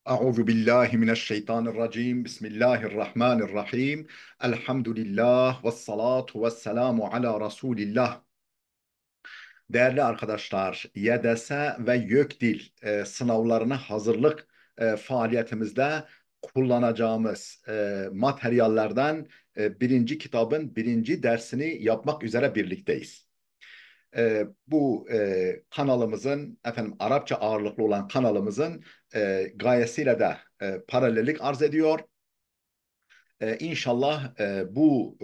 Euzu billahi mineşşeytanirracim. Bismillahirrahmanirrahim. Elhamdülillah ve salatu ve selamu ala Resulillah. Değerli arkadaşlar, YDS ve YÖKDİL sınavlarına hazırlık faaliyetimizde kullanacağımız materyallerden birinci kitabın birinci dersini yapmak üzere birlikteyiz. Bu kanalımızın Arapça ağırlıklı olan kanalımızın gayesiyle de paralellik arz ediyor. İnşallah bu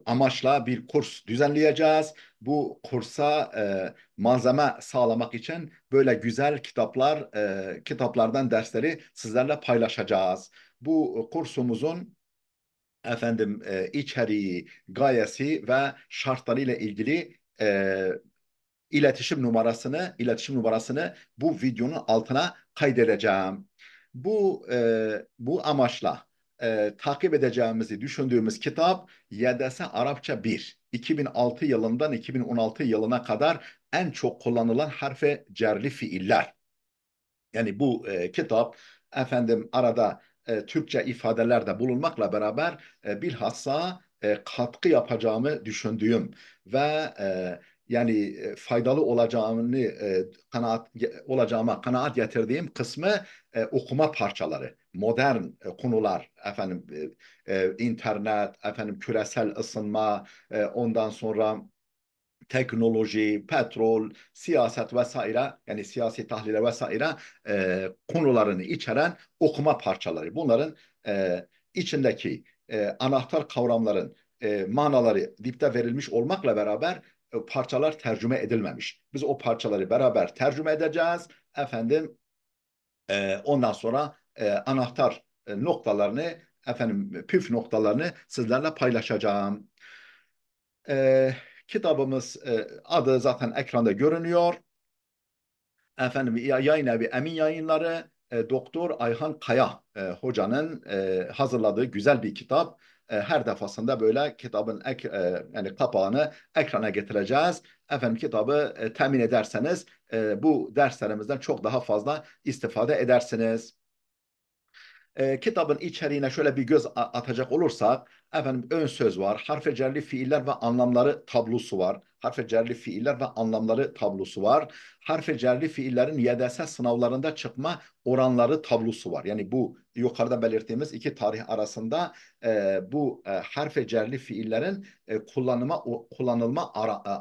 amaçla bir kurs düzenleyeceğiz. Bu kursa malzeme sağlamak için böyle güzel kitaplardan dersleri sizlerle paylaşacağız. Bu kursumuzun içeriği, gayesi ve şartları ile ilgili iletişim numarasını bu videonun altına kaydedeceğim. Bu amaçla takip edeceğimizi düşündüğümüz kitap YDS Arapça 1. 2006 yılından 2016 yılına kadar en çok kullanılan harfe cerli fiiller. Yani bu kitap arada Türkçe ifadeler bulunmakla beraber bilhassa katkı yapacağımı düşündüğüm ve faydalı olacağıma kanaat getirdiğim kısmı okuma parçaları, modern konular, internet, küresel ısınma, ondan sonra teknoloji, petrol, siyaset vesaire, yani siyasi tahlile vesaire konularını içeren okuma parçaları. Bunların içindeki anahtar kavramların manaları dipte verilmiş olmakla beraber parçalar tercüme edilmemiş. Biz o parçaları beraber tercüme edeceğiz. Ondan sonra anahtar noktalarını, püf noktalarını sizlerle paylaşacağım. E, Kitabımız adı zaten ekranda görünüyor. Yayın evi Emin Yayınları, Doktor Ayhan Kaya hocanın hazırladığı güzel bir kitap. Her defasında böyle kitabın yani kapağını ekrana getireceğiz. Kitabı temin ederseniz bu derslerimizden çok daha fazla istifade edersiniz. Kitabın içeriğine şöyle bir göz atacak olursak, ön söz var, harfe cerli fiiller ve anlamları tablosu var. Harfe cerli fiiller ve anlamları tablosu var. Harfe cerli fiillerin YDS sınavlarında çıkma oranları tablosu var. Yani bu yukarıda belirttiğimiz iki tarih arasında bu harfe cerli fiillerin kullanılma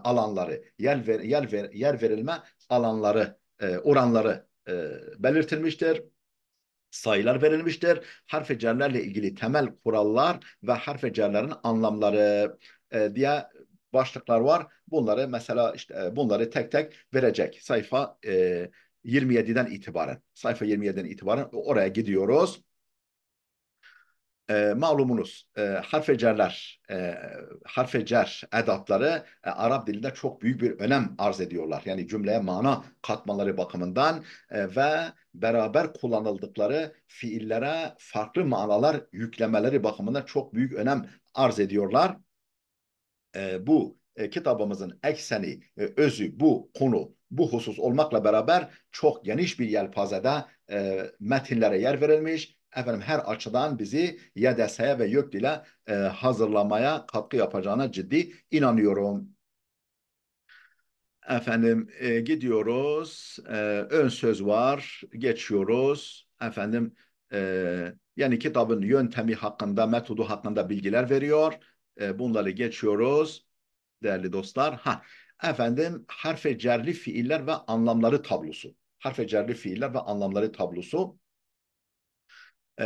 alanları, yer verilme alanları, oranları belirtilmiştir, sayılar verilmiştir. Harf cerlerle ilgili temel kurallar ve harf cerlerin anlamları diye başlıklar var. Bunları mesela bunları tek tek verecek. Sayfa 27'den itibaren. Sayfa 27'den itibaren oraya gidiyoruz. Malumunuz harfe cer edatları Arap dilinde çok büyük bir önem arz ediyorlar. Yani cümleye mana katmaları bakımından ve beraber kullanıldıkları fiillere farklı manalar yüklemeleri bakımından çok büyük önem arz ediyorlar. Bu kitabımızın ekseni, özü, bu konu, bu husus olmakla beraber çok geniş bir yelpazede metinlere yer verilmiş. Her açıdan bizi YDS'ye ve YÖKDİL'e hazırlamaya katkı yapacağına ciddi inanıyorum. Gidiyoruz. Ön söz var. Geçiyoruz. Yani kitabın yöntemi hakkında, metodu hakkında bilgiler veriyor. Bunları geçiyoruz değerli dostlar. Harfe cerli fiiller ve anlamları tablosu. Harfe cerli fiiller ve anlamları tablosu.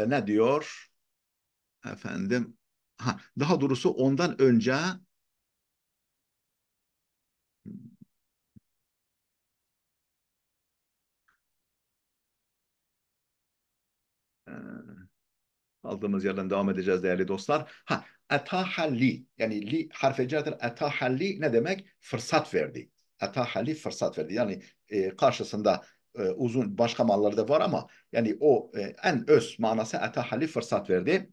Ne diyor? Efendim, daha doğrusu ondan önce e, aldığımız yerden devam edeceğiz değerli dostlar. Etahalli, yani li harfi cerdir. Etahalli ne demek? Fırsat verdi. Etahalli fırsat verdi. Yani karşısında uzun başka malları da var ama yani o en öz manası etahalli fırsat verdi.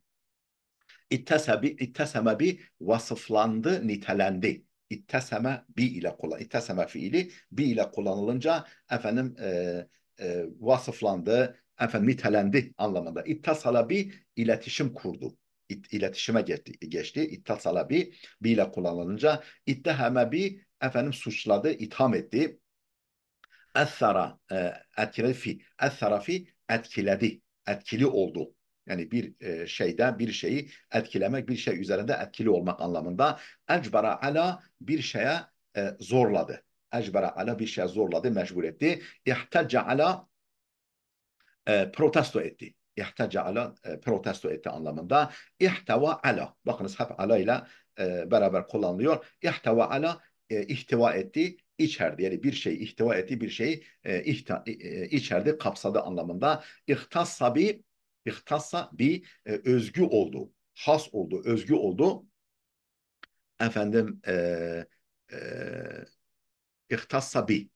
İtteseme bi vasıflandı, nitelendi. İtteseme fiili bi ile kullanılınca vasıflandı, efendim nitelendi anlamında. İttasala bi iletişim kurdu. İletişime geçti. İttasala bi ile kullanılınca itteheme bi efendim suçladı, itham etti. Essara etkiledi fi. Essara fi etkiledi. Etkili oldu. Yani bir şeyden bir şeyi etkilemek, bir şey üzerinde etkili olmak anlamında. Ecbara ala bir şeye zorladı. Ecbara ala bir şeye zorladı, mecbur etti. İhtecce ala protesto etti. İhtaca ala protesto etti anlamında. İhteva ala. Bakınız hep ala ile beraber kullanılıyor. İhteva ala ihtiva etti, içerdi. Yani bir şeyi ihtiva etti, bir şeyi içerdi, kapsadı anlamında. İhtassa bi özgü oldu. Has oldu, özgü oldu. Efendim e, ihtassa bi.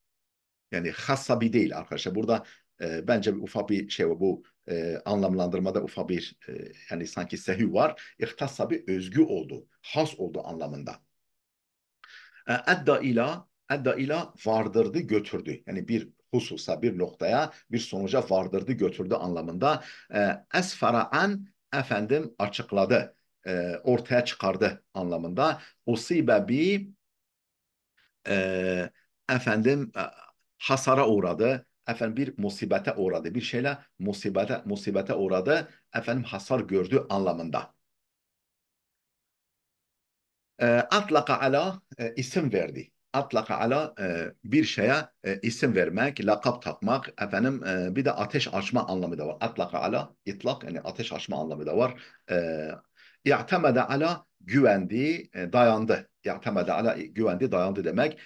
Yani hassabi değil arkadaşlar. Burada bence bir ufak bir şey var. Bu anlamlandırmada ufak bir yani sanki sehü var. İhtassabi özgü oldu. Has oldu anlamında. Edda ila vardırdı götürdü. Yani bir hususa bir noktaya bir sonuca vardırdı götürdü anlamında. Esfara an efendim açıkladı. Ortaya çıkardı anlamında. Usibe bi e, efendim hasara uğradı. Efendim bir musibete uğradı. Bir şeyle musibete uğradı. Efendim hasar gördü anlamında. Atlaka ala isim verdi. Atlaka ala bir şeye isim vermek, lakap takmak, efendim bir de ateş açma anlamı da var. Atlaka ala itlak yani ateş açma anlamı da var. İ'temede ala güvendi, dayandı. İ'temede ala güvendi, dayandı demek.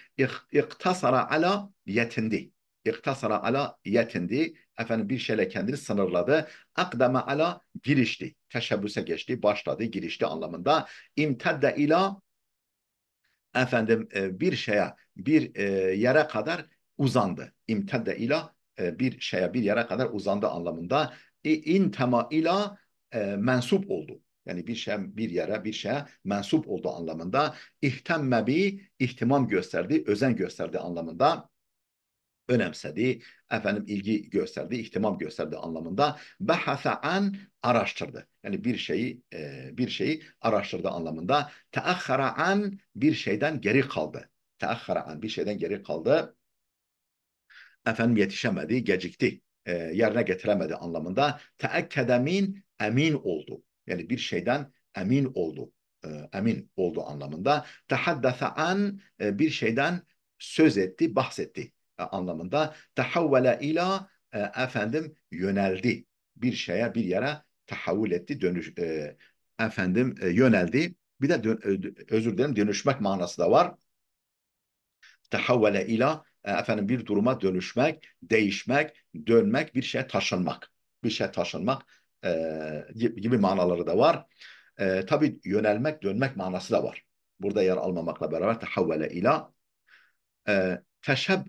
İktasara ala yetindi. İktasara ala yetindi. Efendim bir şeyle kendini sınırladı. Akdeme ala girişti. Teşebbüse geçti, başladı, girişti anlamında. İmtedde ila efendim bir şeye bir yere kadar uzandı. İmtedde ila bir şeye bir yere kadar uzandı anlamında. İntema ila mensup oldu. Yani bir şey bir yere bir şeye mensup oldu anlamında. İhtemme bi ihtimam gösterdi, özen gösterdi anlamında önemsedi, efendim ilgi gösterdi, ihtimam gösterdi anlamında. Bahase an araştırdı. Yani bir şeyi araştırdı anlamında. Teakhara an bir şeyden geri kaldı. Teakhara an bir şeyden geri kaldı. Efendim yetişemedi, gecikti. Yerine getiremedi anlamında. Teakkede min emin oldu. Yani bir şeyden emin oldu. Emin oldu anlamında. Tehaddese an bir şeyden söz etti, bahsetti anlamında. Tehavvele ila efendim yöneldi. Bir şeye, bir yere tahavvül etti, efendim yöneldi. Bir de özür dilerim dönüşmek manası da var. Tehavvele ila efendim bir duruma dönüşmek, değişmek, dönmek, bir şeye taşınmak. Bir şeye taşınmak gibi manaları da var. Tabii yönelmek, dönmek manası da var. Burada yer almamakla beraber tehavvele ila teşeb,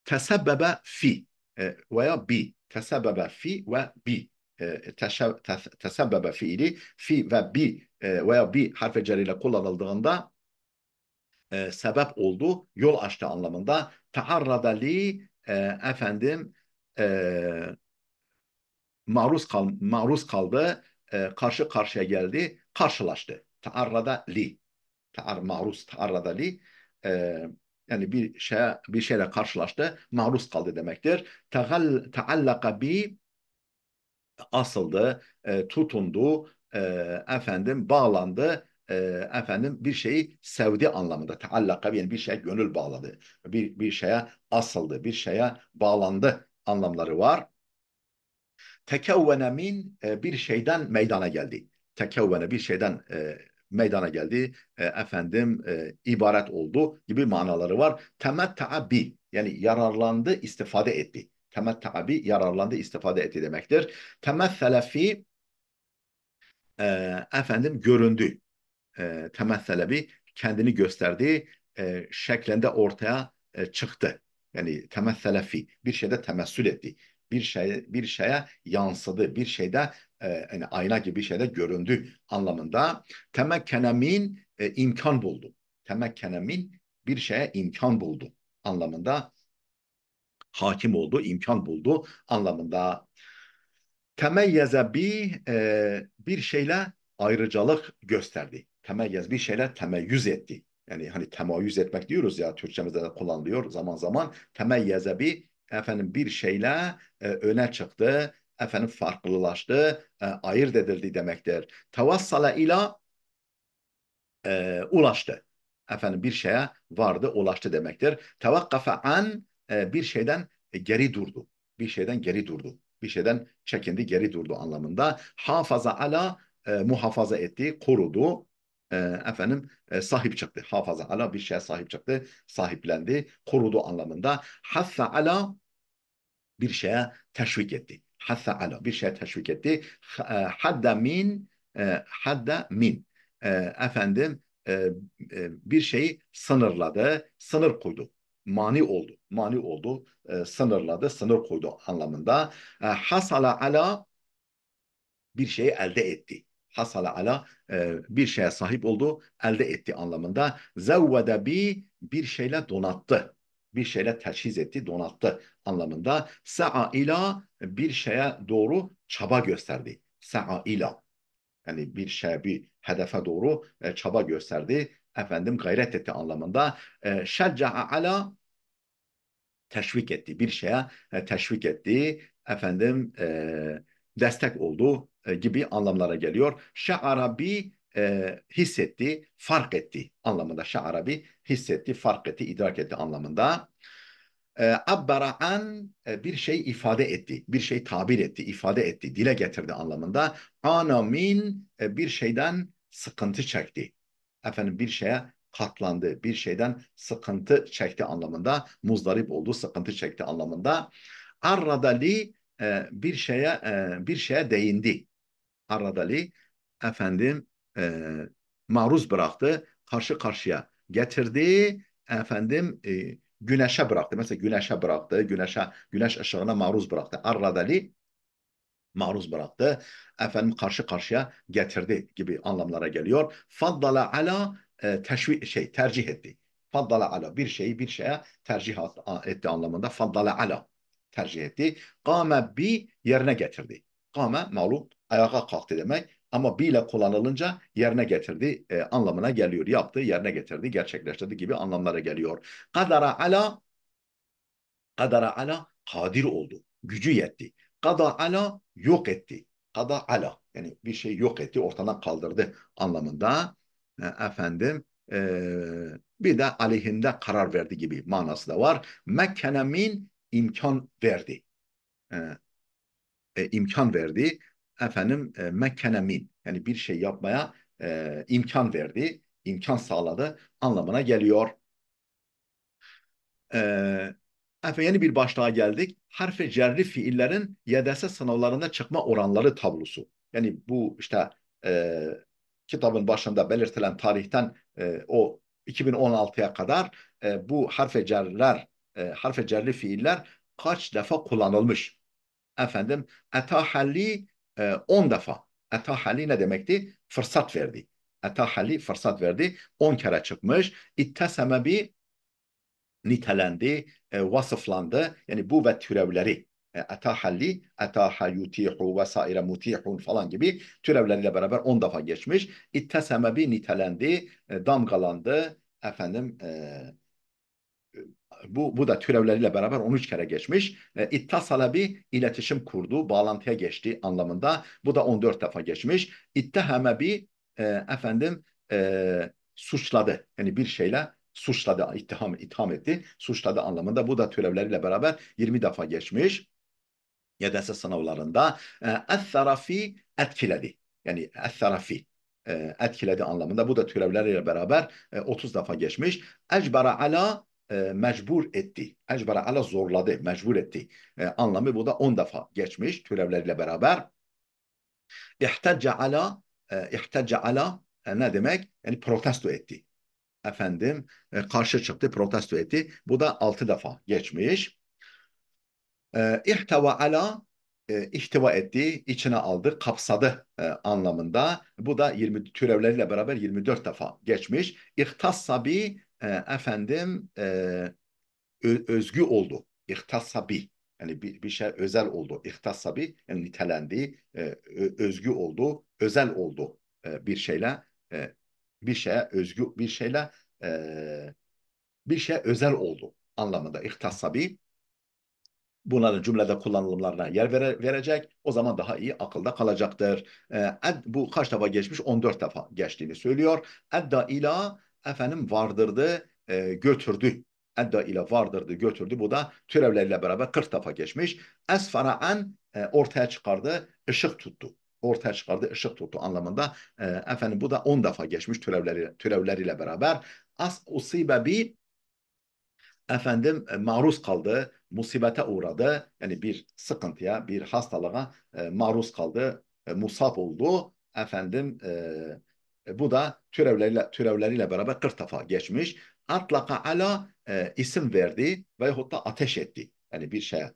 tesebbebe fi veya bi. Tesebbebe fi ve bi. Tesebbebe fiili fi ve bi veya bi harfi ceriyle kullanıldığında sebep oldu, yol açtı anlamında. Taarrada li efendim e, maruz kaldı, karşı karşıya geldi, karşılaştı. Taarrada li, maruz taarrada li e, yani bir şeyle karşılaştı, maruz kaldı demektir. Taallaka bi asıldı, tutundu, efendim bağlandı, efendim bir şeyi sevdi anlamında. Teallaka yani bir şeye gönül bağladı. Bir şeye asıldı, bir şeye bağlandı anlamları var. Tekevvene min bir şeyden meydana geldi. Tekevvene bir şeyden meydana geldi. Efendim ibaret oldu gibi manaları var. Temetta'a bi yani yararlandı, istifade etti. Temetta'a bi yararlandı, istifade etti demektir. Temessele fi efendim göründü. Temessele bi kendini gösterdi. Şeklinde ortaya çıktı. Yani temessele fi bir şeyde temessül etti. Bir şeye yansıdı. Bir şeyde yani ayna gibi bir şeyde göründü anlamında. Temekkene min imkan buldu. Temekkene min bir şeye imkan buldu anlamında hakim oldu, imkan buldu anlamında. Temeyyeze bir şeyle ayrıcalık gösterdi. Temeyyez bir şeyle temeyyüz etti. Yani hani temayüz etmek diyoruz ya, Türkçemizde de kullanılıyor zaman zaman. Temeyyeze efendim bir şeyle öne çıktı, efendim farklılaştı, ayırt edildi demektir. Tevassala ila ulaştı. Efendim bir şeye vardı, ulaştı demektir. Tevakkafe an bir şeyden geri durdu. Bir şeyden geri durdu. Bir şeyden çekindi, geri durdu anlamında. Hafaza ala muhafaza etti, korudu. Efendim sahip çıktı. Hafaza ala bir şeye sahip çıktı, sahiplendi, korudu anlamında. Hassa ala bir şeye teşvik etti. Hassa ala bir şeye teşvik etti. Hadda min hadda min efendim bir şeyi sınırladı, sınır koydu. Mani oldu. Mani oldu, sınırladı, sınır koydu anlamında. Hasala ala bir şeyi elde etti. Hasala ala bir şeye sahip oldu, elde etti anlamında. Zevvede bir şeyle donattı. Bir şeyle teçhiz etti, donattı anlamında. Sa'a ila bir şeye doğru çaba gösterdi. Sa'a ila yani bir şeye, bir hedefe doğru çaba gösterdi. Efendim gayret etti anlamında. Şecca'a ala teşvik etti. Bir şeye teşvik etti. Efendim destek oldu gibi anlamlara geliyor. Şa'arabi hissetti, fark etti anlamında. Şa'arabi hissetti, fark etti, idrak etti anlamında. Abbara an bir şey ifade etti, bir şey tabir etti, ifade etti, dile getirdi anlamında. Ana min bir şeyden sıkıntı çekti. Efendim bir şeye katlandı, bir şeyden sıkıntı çekti anlamında. Muzdarip oldu, sıkıntı çekti anlamında. Arradali bir şeye değindi. Arradali efendim maruz bıraktı, karşı karşıya getirdi, efendim güneşe bıraktı. Mesela güneşe bıraktı, güneş ışığına maruz bıraktı. Arradali maruz bıraktı. Efendim karşı karşıya getirdi gibi anlamlara geliyor. Faddala ala tercih etti. Faddala ala bir şeyi bir şeye tercih etti anlamında. Faddala ala tercih etti. Kâme yerine getirdi. Kâme malum ayağa kalktı demek. Ama bi ile kullanılınca yerine getirdi anlamına geliyor. Yaptı, yerine getirdi, gerçekleştirdi gibi anlamlara geliyor. Kadara ala kadir oldu. Gücü yetti. Kada ala yok etti. Kada ala yani bir şey yok etti, ortadan kaldırdı anlamında. Efendim bir de aleyhinde karar verdi gibi manası da var. Mekkene min imkan verdi. E, imkan verdi. Efendim mekkene min yani bir şey yapmaya imkan verdi, imkan sağladı anlamına geliyor. Ee, yeni bir başlığa geldik. Harfi cerli fiillerin YDS sınavlarında çıkma oranları tablosu. Yani bu işte e, kitabın başında belirtilen tarihten o 2016'ya kadar bu harfe cerli fiiller kaç defa kullanılmış? Efendim etahalli 10 defa. Etahalli ne demekti? Fırsat verdi. Etahalli fırsat verdi. 10 kere çıkmış. İtteseme nitelendi, vasıflandı. Yani bu ve türevleri etahalli, etaha yutihu vesaire mutihun falan gibi türevleriyle beraber 10 defa geçmiş. İtteseme nitelendi, damgalandı. Efendim bu da türevleriyle beraber 13 kere geçmiş. İttasala iletişim kurdu, bağlantıya geçti anlamında. Bu da 14 defa geçmiş. İtteheme efendim suçladı. Yani bir şeyle suçladı, itham etti, suçladı anlamında. Bu da türevleriyle beraber 20 defa geçmiş. YDS sınavlarında es-sarafi etkiledi. Yani es-sarafi etkiledi anlamında. Bu da türevleriyle beraber 30 defa geçmiş. Ecbara ala mecbur etti. Ecbara ala zorladı, mecbur etti. Anlamı bu da 10 defa geçmiş türevleriyle beraber. İhtecce ala ne demek? Yani protesto etti. Efendim karşı çıktı, protesto etti. Bu da 6 defa geçmiş. İhteva ala ihtiva etti, içine aldı, kapsadı anlamında. Bu da 20 türevleriyle beraber 24 defa geçmiş. İhtassa efendim özgü oldu. İhtassa Yani bir şey özel oldu. İhtassa bi yani nitelendi, özgü oldu, özel oldu bir şeyle, bir şeye özgü bir şeyle, e, bir şey özel oldu anlamında. İhtassa bi bunların cümlede kullanımlarına yer verecek. O zaman daha iyi akılda kalacaktır. Bu kaç defa geçmiş? 14 defa geçtiğini söylüyor. Edda ila efendim vardırdı, götürdü. Edda ila vardırdı, götürdü. Bu da türevleriyle beraber 40 defa geçmiş. Esfara en ortaya çıkardı, ışık tuttu. Ortaya çıkardı, ışık tuttu anlamında. Efendim bu da 10 defa geçmiş türevleriyle beraber. As usibe bi efendim maruz kaldı, musibete uğradı. Yani bir sıkıntıya, bir hastalığa maruz kaldı, musab oldu. Efendim bu da türevleriyle beraber 40 defa geçmiş. Atlaka ala isim verdi veyahut da ateş etti. Yani bir şeye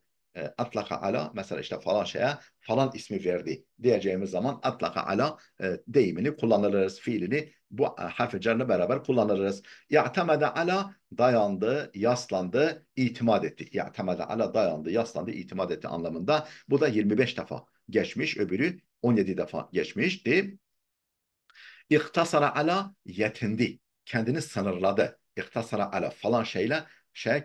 atlaka ala mesela işte falan şeye falan ismi verdi diyeceğimiz zaman atlaka ala deyimini kullanırız. Fiilini bu harf beraber kullanırız. Ya'temede ala dayandı, yaslandı, itimat etti. Ya'temede ala dayandı, yaslandı, itimat etti anlamında. Bu da 25 defa geçmiş, öbürü 17 defa geçmişti. İhtasara ala yetindi. Kendini sınırladı. İhtasara ala falan şeyle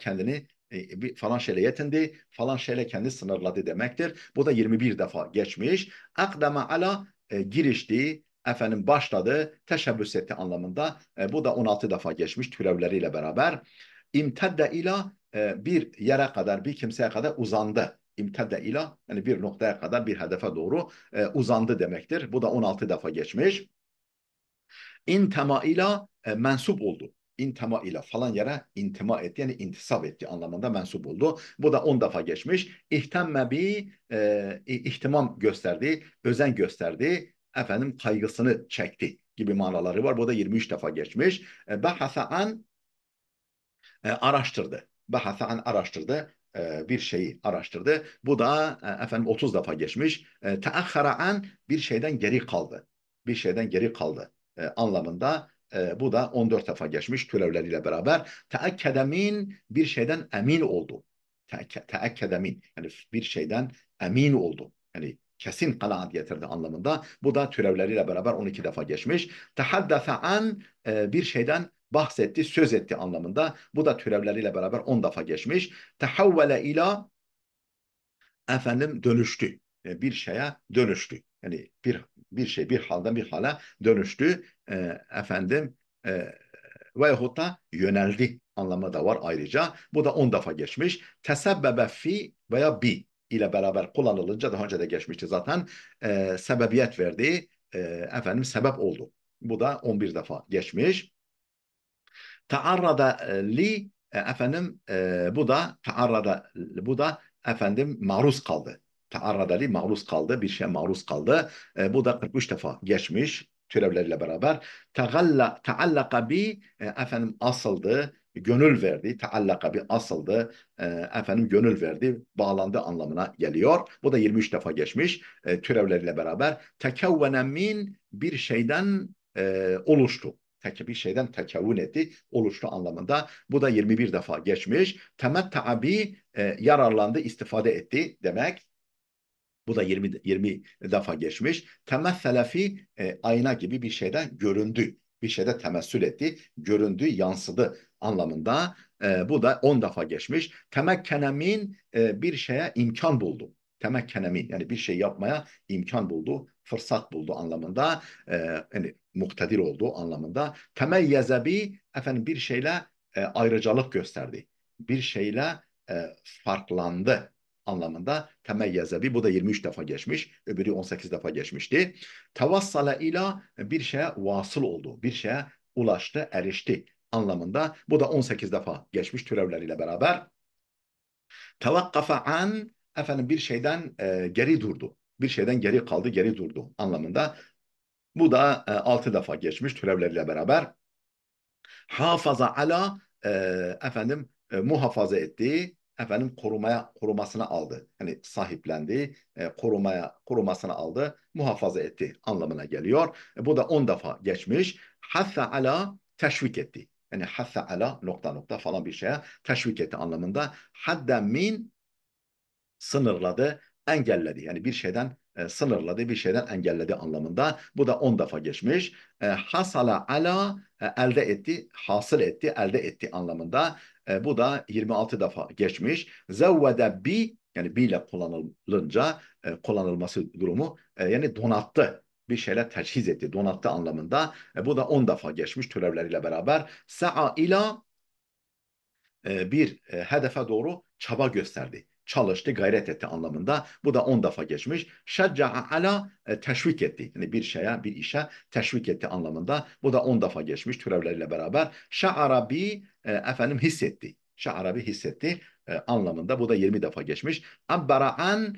kendini bir falan şeyle yetindi, falan şeyle kendini sınırladı demektir. Bu da 21 defa geçmiş. Akdama ala girişti, efendim başladı, teşebbüs etti anlamında. Bu da 16 defa geçmiş türevleriyle beraber. İmtedde ila bir yere kadar, bir kimseye kadar uzandı. İmtedde ila yani bir noktaya kadar bir hedefe doğru uzandı demektir. Bu da 16 defa geçmiş. İntema ile mensup oldu. İntema ile falan yere intima etti yani intisap etti anlamında mensup oldu. Bu da 10 defa geçmiş. İhtemme bi ihtimam gösterdi, özen gösterdi, efendim kaygısını çekti gibi manaları var. Bu da 23 defa geçmiş. Bahasa an araştırdı. Bahasa an araştırdı. Bir şeyi araştırdı. Bu da efendim 30 defa geçmiş. Teakhara an bir şeyden geri kaldı. Bir şeyden geri kaldı anlamında. Bu da 14 defa geçmiş türevleriyle beraber. Teakkede min bir şeyden emin oldu. Teakkede min yani bir şeyden emin oldu. Yani kesin kanaat getirdi anlamında. Bu da türevleriyle beraber 12 defa geçmiş. Tehaddese an bir şeyden bahsetti, söz etti anlamında. Bu da türevleriyle beraber 10 defa geçmiş. Tehavvele ila efendim dönüştü. Bir şeye dönüştü. Yani bir şey bir halden bir hale dönüştü. Efendim veyahut da yöneldi anlamı da var ayrıca. Bu da 10 defa geçmiş. Tesebbebe fi veya bi ile beraber kullanılınca daha önce de geçmişti zaten. Sebebiyet verdi. Efendim sebep oldu. Bu da 11 defa geçmiş. Taarrada li efendim bu da efendim maruz kaldı. Taarrada li maruz kaldı. Bir şeye maruz kaldı. Bu da 43 defa geçmiş türevleriyle beraber. Taallaka bi efendim asıldı. Gönül verdi. Taallaka bi asıldı. Efendim gönül verdi. Bağlandı anlamına geliyor. Bu da 23 defa geçmiş türevleriyle beraber. Tekevvene min bir şeyden oluştu bir şeyden tekevvün etti, oluştu anlamında. Bu da 21 defa geçmiş. Temetta'a bi yararlandı, istifade etti demek. Bu da 20 defa geçmiş. Temessele fi ayna gibi bir şeyden göründü. Bir şeyde temessül etti, göründü, yansıdı anlamında. Bu da 10 defa geçmiş. Temekkene min bir şeye imkan buldu. Temekkene min yani bir şey yapmaya imkan buldu, fırsat buldu anlamında. Yani muktedir olduğu anlamında. Temeyyeze bi efendim bir şeyle ayrıcalık gösterdi. Bir şeyle farklandı anlamında temeyyeze bi. Bu da 23 defa geçmiş. Öbürü 18 defa geçmişti. Tevassala ila bir şeye vasıl oldu. Bir şeye ulaştı, erişti anlamında. Bu da 18 defa geçmiş türevleriyle beraber. Tevakkafa an efendim bir şeyden geri durdu. Bir şeyden geri kaldı, geri durdu anlamında. Bu da 6 defa geçmiş türevleriyle beraber. Hafaza ala efendim muhafaza etti. Efendim korumasını aldı. Hani sahiplendi, korumasını aldı, muhafaza etti anlamına geliyor. Bu da 10 defa geçmiş. Hatta ala teşvik etti. Yani hatta ala nokta nokta falan bir şeye teşvik etti anlamında. Hadden min sınırladı, engelledi. Yani bir şeyden sınırladı, bir şeyden engelledi anlamında. Bu da 10 defa geçmiş. Hasala ala elde etti, hasıl etti, elde etti anlamında. Bu da 26 defa geçmiş. Zevvede bi yani bi ile kullanılınca kullanılması durumu yani donattı. Bir şeyler teçhiz etti, donattı anlamında. Bu da 10 defa geçmiş türevleriyle beraber. Sa'a ila bir hedefe doğru çaba gösterdi. Çalıştı, gayret etti anlamında. Bu da 10 defa geçmiş. Şecca'a ala teşvik etti. Yani bir şeye, bir işe teşvik etti anlamında. Bu da 10 defa geçmiş türevleriyle beraber. Şa'ara bi efendim hissetti. Şa'ara bi hissetti anlamında. Bu da 20 defa geçmiş. Abbara'an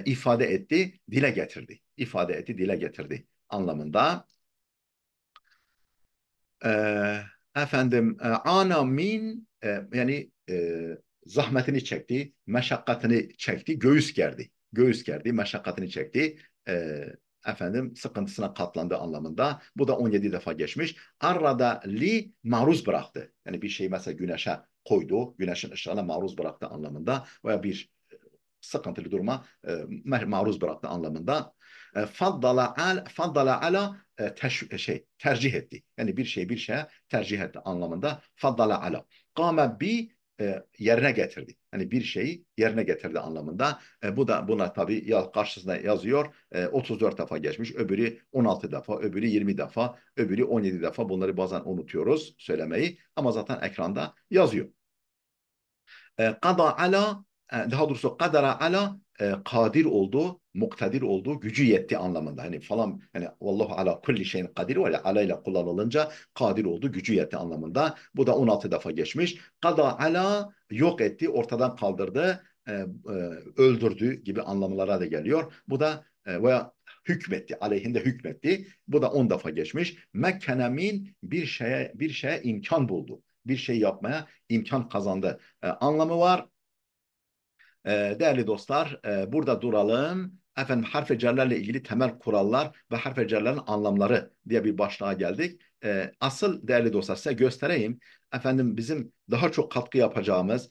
ifade etti, dile getirdi. İfade etti, dile getirdi anlamında. e, ana min yani zahmetini çekti, meşakkatini çekti, göğüs gerdi. Göğüs gerdi, meşakkatini çekti. E, sıkıntısına katlandı anlamında. Bu da 17 defa geçmiş. Arrada li maruz bıraktı. Yani bir şey mesela güneşe koydu, güneşin ışığına maruz bıraktı anlamında veya bir sıkıntılı duruma maruz bıraktı anlamında. Faddala ala tercih etti. Yani bir şey bir şeye tercih etti anlamında. Faddala ala. Kâme bi yerine getirdi. Yani bir şeyi yerine getirdi anlamında. Bu da buna tabii karşısında yazıyor. 34 defa geçmiş. Öbürü 16 defa, öbürü 20 defa, öbürü 17 defa. Bunları bazen unutuyoruz söylemeyi. Ama zaten ekranda yazıyor. Kada ala daha doğrusu kadara ala kadir oldu, muktedir oldu, gücü yetti anlamında. Hani falan hani vallahu ala kulli şeyin kadir var ya ala ile kullanılınca kadir oldu, gücü yetti anlamında. Bu da 16 defa geçmiş. Kada ala yok etti, ortadan kaldırdı, öldürdü gibi anlamlara da geliyor. Bu da veya hükmetti, aleyhinde hükmetti. Bu da 10 defa geçmiş. Mekkene min bir şeye imkan buldu. Bir şey yapmaya imkan kazandı anlamı var. Değerli dostlar, burada duralım. Efendim harf-i cerlerle ilgili temel kurallar ve harf-i cerlerin anlamları diye bir başlığa geldik. Asıl değerli dostlar size göstereyim. Efendim bizim daha çok katkı yapacağımız,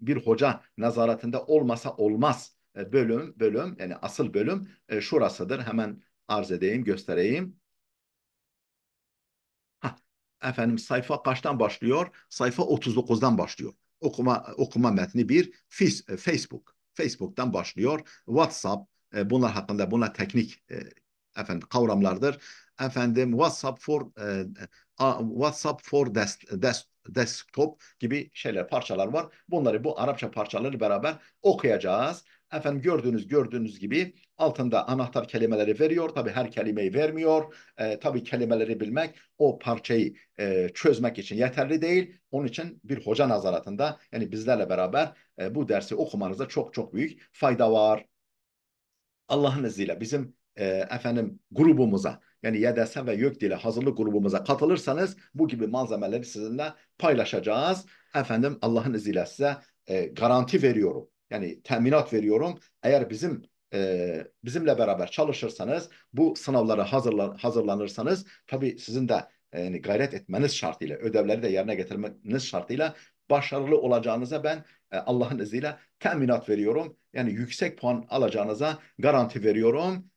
bir hoca nezaretinde olmasa olmaz bölüm yani asıl bölüm şurasıdır. Hemen arz edeyim, göstereyim. Hah, sayfa kaçtan başlıyor? Sayfa 39'dan başlıyor. Okuma metni bir Facebook. Facebook'tan başlıyor. WhatsApp bunlar hakkında bunlar teknik kavramlardır. WhatsApp for desktop gibi şeyler parçalar var. Bunları bu Arapça parçaları beraber okuyacağız. Gördüğünüz gibi altında anahtar kelimeleri veriyor. Tabii her kelimeyi vermiyor. Tabii kelimeleri bilmek o parçayı çözmek için yeterli değil. Onun için bir hoca nazaratında yani bizlerle beraber bu dersi okumanızda çok çok büyük fayda var. Allah'ın izniyle bizim grubumuza yani YDS ve YÖKDİL'e hazırlık grubumuza katılırsanız bu gibi malzemeleri sizinle paylaşacağız. Allah'ın izniyle size garanti veriyorum. Yani teminat veriyorum. Eğer bizimle beraber çalışırsanız bu sınavlara hazırlanırsanız tabii sizin de yani gayret etmeniz şartıyla ödevleri de yerine getirmeniz şartıyla başarılı olacağınıza ben Allah'ın izniyle teminat veriyorum. Yani yüksek puan alacağınıza garanti veriyorum.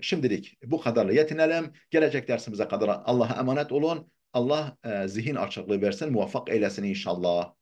Şimdilik bu kadarla yetinelim. Gelecek dersimize kadar Allah'a emanet olun. Allah zihin açıklığı versin, muvaffak eylesin inşallah.